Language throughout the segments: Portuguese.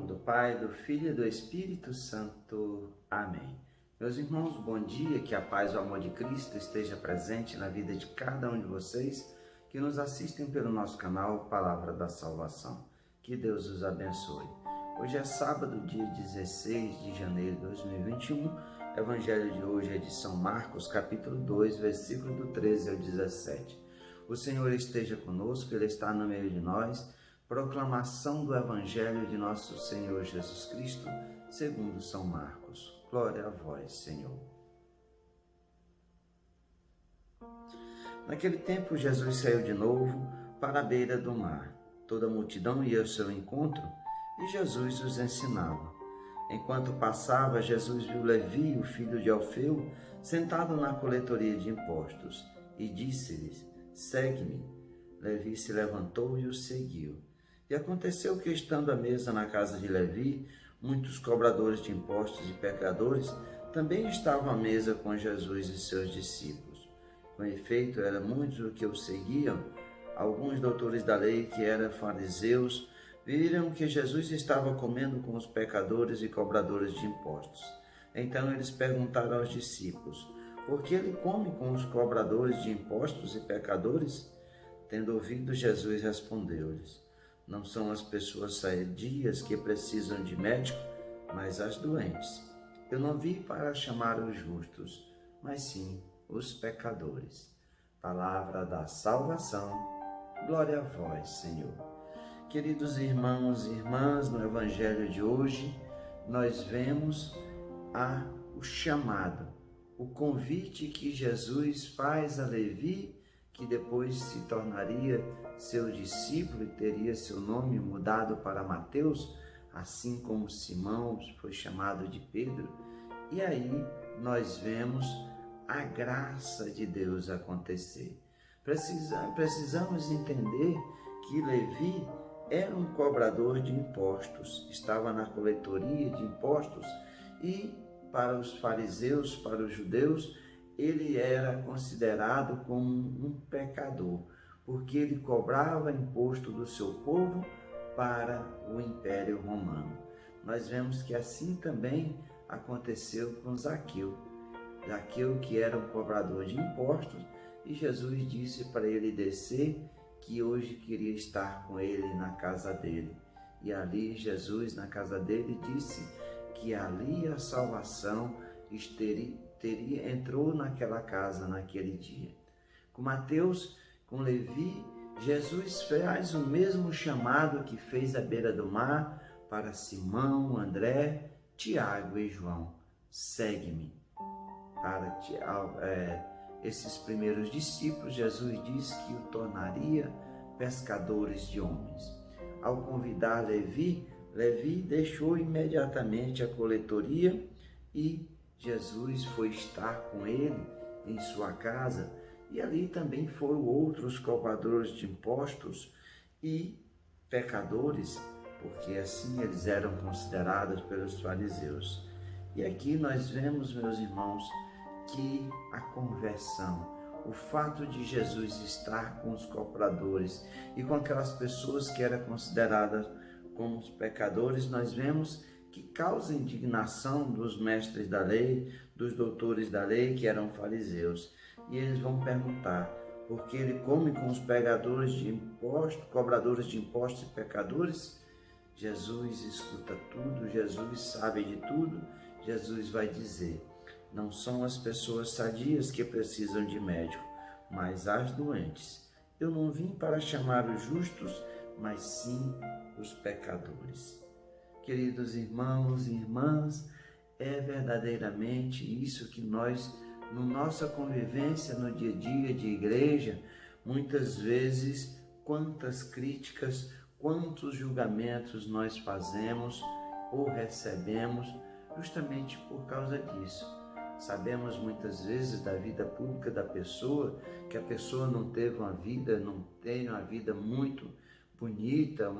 nome do Pai, do Filho e do Espírito Santo. Amém. Meus irmãos, bom dia, que a paz e o amor de Cristo esteja presente na vida de cada um de vocês que nos assistem pelo nosso canal Palavra da Salvação. Que Deus os abençoe. Hoje é sábado, dia 16 de janeiro de 2021. O Evangelho de hoje é de São Marcos, capítulo 2, versículo do 13 ao 17. O Senhor esteja conosco, Ele está no meio de nós. Proclamação do Evangelho de nosso Senhor Jesus Cristo, segundo São Marcos. Glória a vós, Senhor. Naquele tempo, Jesus saiu de novo para a beira do mar. Toda a multidão ia ao seu encontro e Jesus os ensinava. Enquanto passava, Jesus viu Levi, o filho de Alfeu, sentado na coletoria de impostos, e disse-lhes: segue-me. Levi se levantou e o seguiu. E aconteceu que, estando à mesa na casa de Levi, muitos cobradores de impostos e pecadores também estavam à mesa com Jesus e seus discípulos. Com efeito, eram muitos os que o seguiam. Alguns doutores da lei, que eram fariseus, viram que Jesus estava comendo com os pecadores e cobradores de impostos. Então eles perguntaram aos discípulos: por que ele come com os cobradores de impostos e pecadores? Tendo ouvido, Jesus respondeu-lhes: não são as pessoas sadias que precisam de médico, mas as doentes. Eu não vim para chamar os justos, mas sim os pecadores. Palavra da salvação. Glória a vós, Senhor. Queridos irmãos e irmãs, no Evangelho de hoje, nós vemos o chamado, o convite que Jesus faz a Levi, que depois se tornaria seu discípulo e teria seu nome mudado para Mateus, assim como Simão foi chamado de Pedro. E aí nós vemos a graça de Deus acontecer. Precisamos entender que Levi era um cobrador de impostos, estava na coletoria de impostos e para os fariseus, para os judeus, ele era considerado como um pecador, porque ele cobrava imposto do seu povo para o Império Romano. Nós vemos que assim também aconteceu com Zaqueu. Zaqueu, que era um cobrador de impostos, e Jesus disse para ele descer, que hoje queria estar com ele na casa dele. E ali Jesus, na casa dele, disse que ali a salvação entrou naquela casa naquele dia. Com Mateus, com Levi, Jesus faz o mesmo chamado que fez à beira do mar para Simão, André, Tiago e João: segue-me. Para esses primeiros discípulos, Jesus disse que o tornaria pescadores de homens. Ao convidar Levi deixou imediatamente a coletoria e Jesus foi estar com ele em sua casa, e ali também foram outros cobradores de impostos e pecadores, porque assim eles eram considerados pelos fariseus. E aqui nós vemos, meus irmãos, que a conversão, o fato de Jesus estar com os cobradores e com aquelas pessoas que eram consideradas como os pecadores, nós vemos que causa indignação dos mestres da lei, dos doutores da lei, que eram fariseus. E eles vão perguntar: por que ele come com os cobradores de impostos e pecadores? Jesus escuta tudo, Jesus sabe de tudo. Jesus vai dizer: não são as pessoas sadias que precisam de médico, mas as doentes. Eu não vim para chamar os justos, mas sim os pecadores. Queridos irmãos e irmãs, é verdadeiramente isso que nós, na nossa convivência no dia a dia de igreja, muitas vezes, quantas críticas, quantos julgamentos nós fazemos ou recebemos justamente por causa disso. Sabemos muitas vezes da vida pública da pessoa, que a pessoa não tem uma vida muito bonita,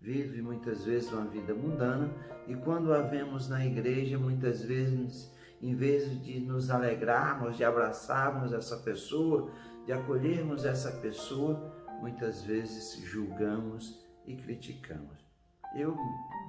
vive muitas vezes uma vida mundana, e quando a vemos na igreja, muitas vezes, em vez de nos alegrarmos, de abraçarmos essa pessoa, de acolhermos essa pessoa, muitas vezes julgamos e criticamos. Eu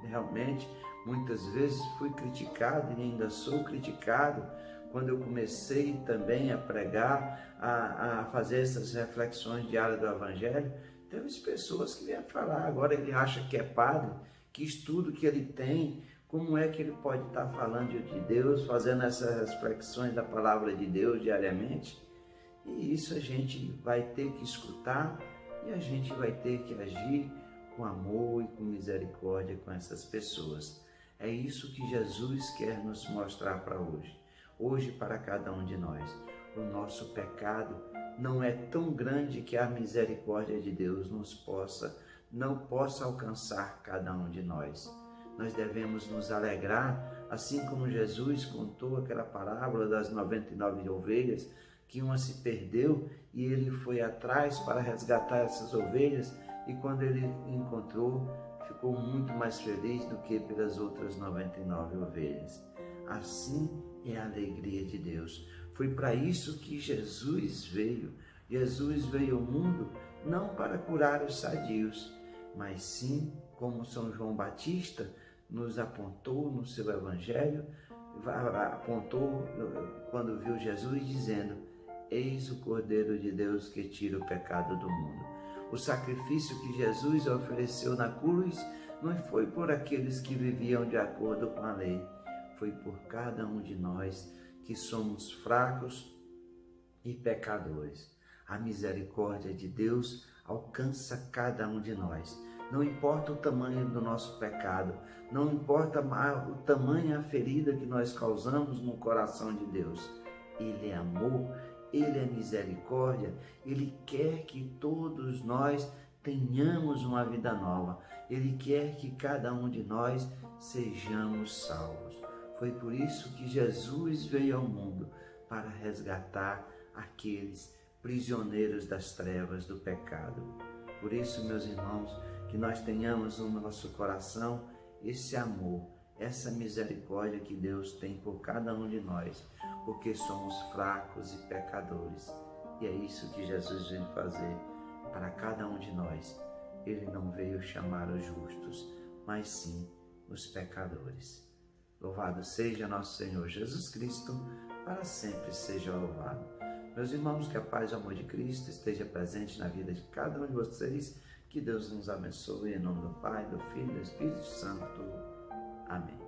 realmente, muitas vezes fui criticado e ainda sou criticado quando eu comecei também a pregar, a fazer essas reflexões diárias do Evangelho. Temos pessoas que vêm falar, agora ele acha que é padre, que estudo que ele tem, como é que ele pode estar falando de Deus, fazendo essas reflexões da palavra de Deus diariamente? E isso a gente vai ter que escutar e a gente vai ter que agir com amor e com misericórdia com essas pessoas. É isso que Jesus quer nos mostrar para hoje. Hoje, para cada um de nós, o nosso pecado não é tão grande que a misericórdia de Deus não possa alcançar cada um de nós. Nós devemos nos alegrar, assim como Jesus contou aquela parábola das 99 ovelhas, que uma se perdeu e ele foi atrás para resgatar essas ovelhas, e quando ele encontrou, ficou muito mais feliz do que pelas outras 99 ovelhas. Assim é a alegria de Deus. Foi para isso que Jesus veio. Jesus veio ao mundo não para curar os sadios, mas sim, como São João Batista nos apontou no seu Evangelho, apontou quando viu Jesus dizendo: eis o Cordeiro de Deus que tira o pecado do mundo. O sacrifício que Jesus ofereceu na cruz não foi por aqueles que viviam de acordo com a lei, foi por cada um de nós que somos fracos e pecadores. A misericórdia de Deus alcança cada um de nós. Não importa o tamanho do nosso pecado, não importa o tamanho da ferida que nós causamos no coração de Deus. Ele é amor, Ele é misericórdia, Ele quer que todos nós tenhamos uma vida nova. Ele quer que cada um de nós sejamos salvos. Foi por isso que Jesus veio ao mundo, para resgatar aqueles prisioneiros das trevas do pecado. Por isso, meus irmãos, que nós tenhamos no nosso coração esse amor, essa misericórdia que Deus tem por cada um de nós, porque somos fracos e pecadores. E é isso que Jesus veio fazer para cada um de nós. Ele não veio chamar os justos, mas sim os pecadores. Louvado seja nosso Senhor Jesus Cristo, para sempre seja louvado. Meus irmãos, que a paz e o amor de Cristo esteja presente na vida de cada um de vocês. Que Deus nos abençoe, em nome do Pai, do Filho e do Espírito Santo. Amém.